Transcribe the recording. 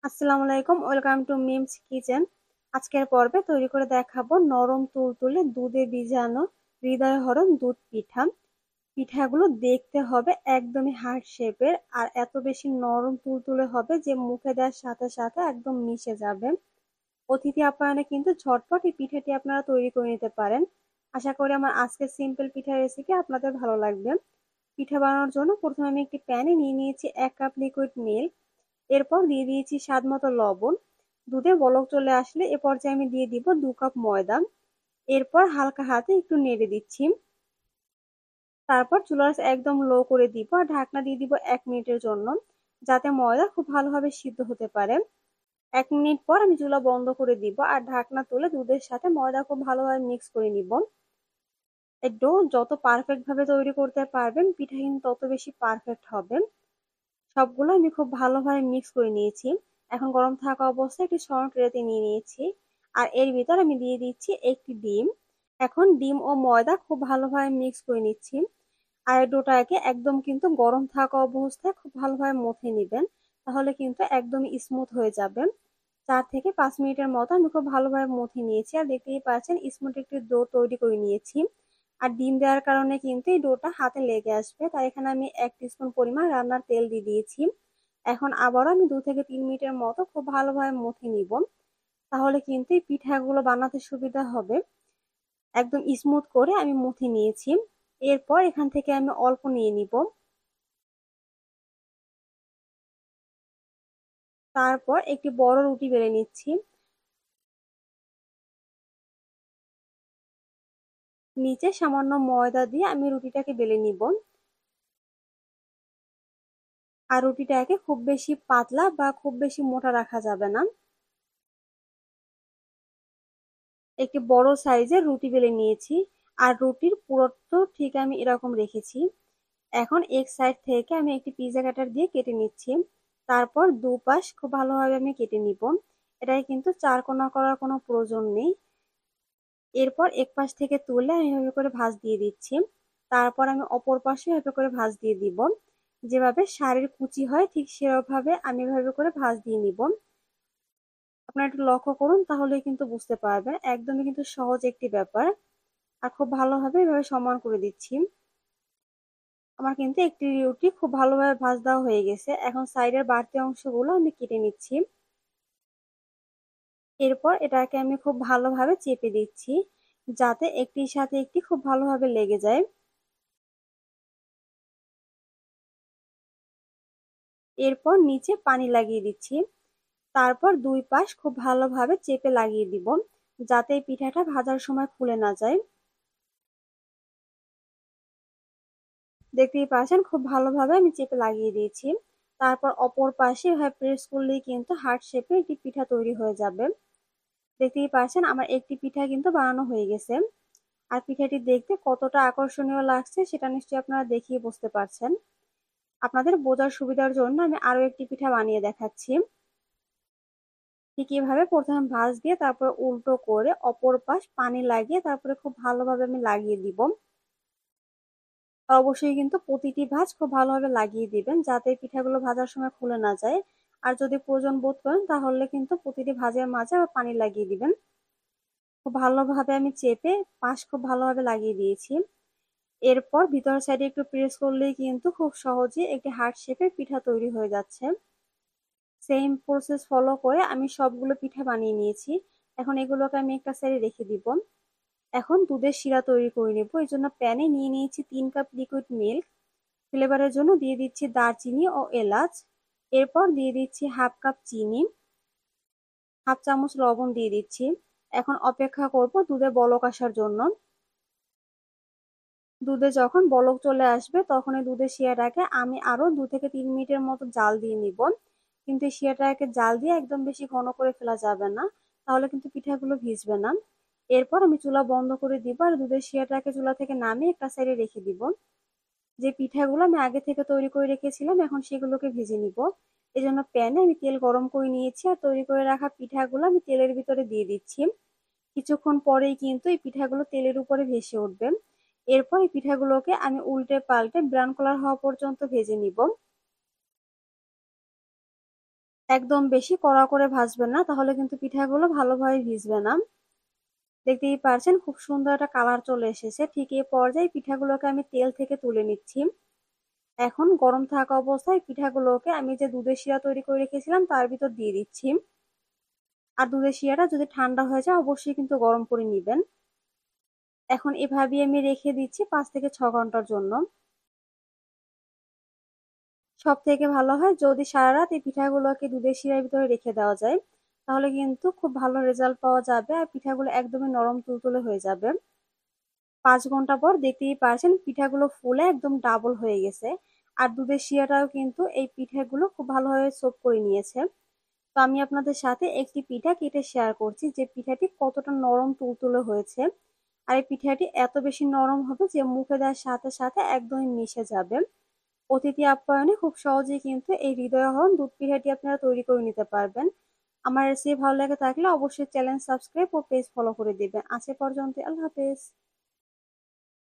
আসসালামু আলাইকুম, welcome to memes kitchen. আজকের পর্বে তৈরি করে দেখাবো নরম তুলতুলে দুধে ভিজানো হৃদয়হরণ দুধ পিঠা। পিঠাগুলো দেখতে হবে একদমই হার্ট শেপের আর এত বেশি নরম তুলতুলে হবে যে মুখে দেওয়ার সাথে সাথে একদম মিশে যাবে। অতিথি আপ্যায়নে কিন্তু ঝটপট এই পিঠাটি আপনারা তৈরি করে নিতে পারেন। আশা করি আমার আজকের সিম্পল পিঠার রেসিপি আপনাদের ভালো লাগবে। পিঠা বানানোর জন্য প্রথমে আমি একটি প্যানে নিয়ে নিয়েছি 1 কাপ লিকুইড মিল্ক। এরপর দিয়ে দিয়েছি স্বাদ মতো লবণ। দুধে বলক চলে আসলে এ পর্যায়ে আমি দিয়ে দিব 2 কাপ ময়দা। এরপর হালকা হাতে একটু নেড়ে দিচ্ছি। তারপর চুলার আঁচ একদম লো করে দিব আর ঢাকনা দিয়ে দিব 1 মিনিটের জন্য, যাতে ময়দা খুব ভালোভাবে সিদ্ধ হতে পারে। 1 মিনিট পর আমি চুলা বন্ধ করে দিব আর ঢাকনা তুলে দুধের সাথে ময়দা খুব ভালোভাবে মিক্স করে নিব। এই ডো যত পারফেক্ট ভাবে তৈরি করতে পারবেন পিঠা কিন্তু তত বেশি পারফেক্ট হবে। সবগুলো আমি খুব ভালোভাবে মিক্স করে নিয়েছি। এখন গরম থাকা অবস্থায় একটি সরু ট্রেতে নিয়ে নিয়েছি আর এর ভিতর আমি দিয়ে দিচ্ছি একটি ডিম। এখন ডিম ও ময়দা খুব ভালোভাবে মিক্স করে নিচ্ছি আর এই ডোটাকে একদম কিন্তু গরম থাকা অবস্থায় খুব ভালোভাবে মথে নেবেন, তাহলে কিন্তু একদম স্মুথ হয়ে যাবে। 4 থেকে 5 মিনিটের মতো আমি খুব ভালোভাবে মথে নিয়েছি আর দেখতেই পাচ্ছেন স্মুথ একটি ডো তৈরি করে নিয়েছি। আর ডিম দেওয়ার কারণে কিন্তু এই ডোটা হাতে লেগে আসবে, তাই এখানে আমি 1 টিস্পুন পরিমাণ রান্নার তেল দিয়ে দিয়েছি। এখন আবারও আমি 2 থেকে 3 মিনিটের মতো খুব ভালোভাবে মথে নিব, তাহলে কিন্তু এই পিঠাগুলো বানাতে সুবিধা হবে। একদম স্মুথ করে আমি মথে নিয়েছি। এরপর এখান থেকে আমি অল্প নিয়ে নিব। তারপর একটি বড় রুটি বেলে নিচ্ছি। নিচে সামান্য ময়দা দিয়ে আমি রুটিটাকে বেলে নিব। আর রুটিটাকে খুব বেশি পাতলা বা খুব বেশি মোটা রাখা যাবে না। একটি বড় সাইজের রুটি বেলে নিয়েছি আর রুটির পুরুত্ব ঠিক আমি এরকম রেখেছি। এখন এক সাইড থেকে আমি একটি পিৎজা কাটার দিয়ে কেটে নিচ্ছি। তারপর দুপাশ খুব ভালোভাবে আমি কেটে নিব। এটাই কিন্তু চার কোনা করার কোনো প্রয়োজন নেই। এরপর এক পাশ থেকে তুলে আমি এভাবে করে ভাঁজ দিয়ে দিচ্ছি। তারপর আমি অপর পাশে এভাবে করে ভাঁজ দিয়ে দিব। যেভাবে শাড়ির কুচি হয় ঠিক সেভাবে আমি এভাবে করে ভাঁজ দিয়ে নিব। আপনারা একটু লক্ষ্য করুন, তাহলেই কিন্তু বুঝতে পারবেন একদমই কিন্তু সহজ একটি ব্যাপার। আর খুব ভালোভাবে এভাবে সমান করে দিচ্ছি। আমার কিন্তু একটি রুটি খুব ভালোভাবে ভাঁজ দেওয়া হয়ে গেছে। এখন সাইডের বাড়তি অংশগুলো আমি কেটে নিচ্ছি। এরপর এটাকে আমি খুব ভালোভাবে চেপে দিচ্ছি, যাতে একটির সাথে একটি খুব ভালোভাবে লেগে যায়। এরপর নিচে পানি লাগিয়ে দিচ্ছি। তারপর দুই পাশ খুব ভালোভাবে চেপে লাগিয়ে দিব, যাতে এই পিঠাটা ভাজার সময় খুলে না যায়। দেখতেই পাচ্ছেন খুব ভালোভাবে আমি চেপে লাগিয়ে দিয়েছি। তারপর অপর পাশে এভাবে প্রেস করলেই কিন্তু হার্ট শেপে একটি পিঠা তৈরি হয়ে যাবে। দেখতেই পাচ্ছেন আমার একটি পিঠা কিন্তু বানানো হয়ে গেছে। আর পিঠাটি দেখতে কতটা আকর্ষণীয় লাগছে সেটা নিশ্চয়ই আপনারা দেখিয়ে বুঝতে পারছেন। আপনাদের বোঝার সুবিধার জন্য আমি আরো একটি পিঠা বানিয়ে দেখাচ্ছি। ঠিক এভাবে প্রথমে ভাঁজ দিয়ে তারপর উল্টো করে অপর পাশ পানি লাগিয়ে তারপরে খুব ভালোভাবে আমি লাগিয়ে দিব। অবশ্যই কিন্তু প্রতিটি ভাঁজ খুব ভালোভাবে লাগিয়ে দিবেন, যাতে পিঠাগুলো ভাজার সময় খুলে না যায়। আর যদি প্রয়োজন বোধ করেন তাহলে কিন্তু প্রতিটি ভাঁজের মাঝে আবার পানি লাগিয়ে দিবেন। খুব ভালোভাবে আমি চেপে পাশ খুব ভালোভাবে লাগিয়ে দিয়েছি। এরপর ভিতর সাইডে একটু প্রেস করলেই কিন্তু খুব সহজে একটি হার্ট শেপের পিঠা তৈরি হয়ে যাচ্ছে। সেম প্রসেস ফলো করে আমি সবগুলো পিঠা বানিয়ে নিয়েছি। এখন এগুলোকে আমি একটা সাইডে রেখে দিব। এখন দুধের শিরা তৈরি করে নেব। এই জন্য প্যানে নিয়ে নিয়েছি 3 কাপ লিকুইড মিল্ক। ফ্লেভারের জন্য দিয়ে দিচ্ছি দারচিনি ও এলাচ। এরপর দিয়ে দিচ্ছি হাফ কাপ চিনি, হাফ চামচ লবণ দিয়ে দিচ্ছি। এখন অপেক্ষা করব দুধে বলক আসার জন্য। দুধে যখন বলক চলে আসবে তখন এই দুধের শিরাটাকে আমি আরো 2 থেকে 3 মিনিটের মতো জাল দিয়ে নিব। কিন্তু এই শিরাটাকে জাল দিয়ে একদম বেশি ঘন করে ফেলা যাবে না, তাহলে কিন্তু পিঠাগুলো ভিজবে না। এরপর আমি চুলা বন্ধ করে দিব আর দুধের শিরাটাকে চুলা থেকে নামিয়ে একটা সাইডে রেখে দিব। যে পিঠাগুলো আমি আগে থেকে তৈরি করে রেখেছিলাম এখন সেগুলোকে ভেজে নিব। এই জন্য প্যানে আমি তেল গরম করে নিয়েছি আর তৈরি করে রাখা পিঠাগুলো আমি তেলের ভিতরে দিয়ে দিচ্ছি। কিছুক্ষণ পরেই কিন্তু এই পিঠাগুলো তেলের উপরে ভেসে উঠবে। এরপর এই পিঠাগুলোকে আমি উল্টে পাল্টে ব্রাউন কালার হওয়া পর্যন্ত ভেজে নিব। একদম বেশি কড়া করে ভাজবেন না, তাহলে কিন্তু পিঠাগুলো ভালোভাবে ভিজবে না। দেখতেই পারছেন খুব সুন্দর একটা কালার চলে এসেছে। ঠিক এই পর্যায়ে পিঠাগুলোকে আমি তেল থেকে তুলে নিচ্ছি। এখন গরম থাকা অবস্থায় পিঠাগুলোকে আমি যে দুধের শিরা তৈরি করে রেখেছিলাম তার ভিতর দিয়ে দিচ্ছি। আর দুধের শিরাটা যদি ঠান্ডা হয়ে যায় অবশ্যই কিন্তু গরম করে নিবেন। এখন এভাবেই আমি রেখে দিচ্ছি 5 থেকে 6 ঘন্টার জন্য। সব থেকে ভালো হয় যদি সারা রাত এই পিঠাগুলোকে দুধের শিরার ভিতরে রেখে দেওয়া যায়, তাহলে কিন্তু খুব ভালো রেজাল্ট পাওয়া যাবে আর পিঠাগুলো একদমই নরম তুলতুলে হয়ে যাবে। 5 ঘন্টা পর দেখতেই পারছেন পিঠাগুলো ফুলে একদম ডাবল হয়ে গেছে। আর দুধের শিরাটাও কিন্তু এই পিঠাগুলো খুব ভালোভাবে সোক করে নিয়েছে। তো আমি আপনাদের সাথে একটি পিঠা কেটে শেয়ার করছি যে পিঠাটি কতটা নরম তুলতুলে হয়েছে। আর এই পিঠাটি এত বেশি নরম হবে যে মুখে দেওয়ার সাথে সাথে একদমই মিশে যাবে। অতিথি আপ্যায়নে খুব সহজেই কিন্তু এই হৃদয়হরণ দুধ পিঠাটি আপনারা তৈরি করে নিতে পারবেন। আমার রেসিপি ভালো লেগে থাকলে অবশ্যই চ্যানেল সাবস্ক্রাইব ও পেজ ফলো করে দিবেন। আজ এ পর্যন্ত, আল্লাহ হাফেজ।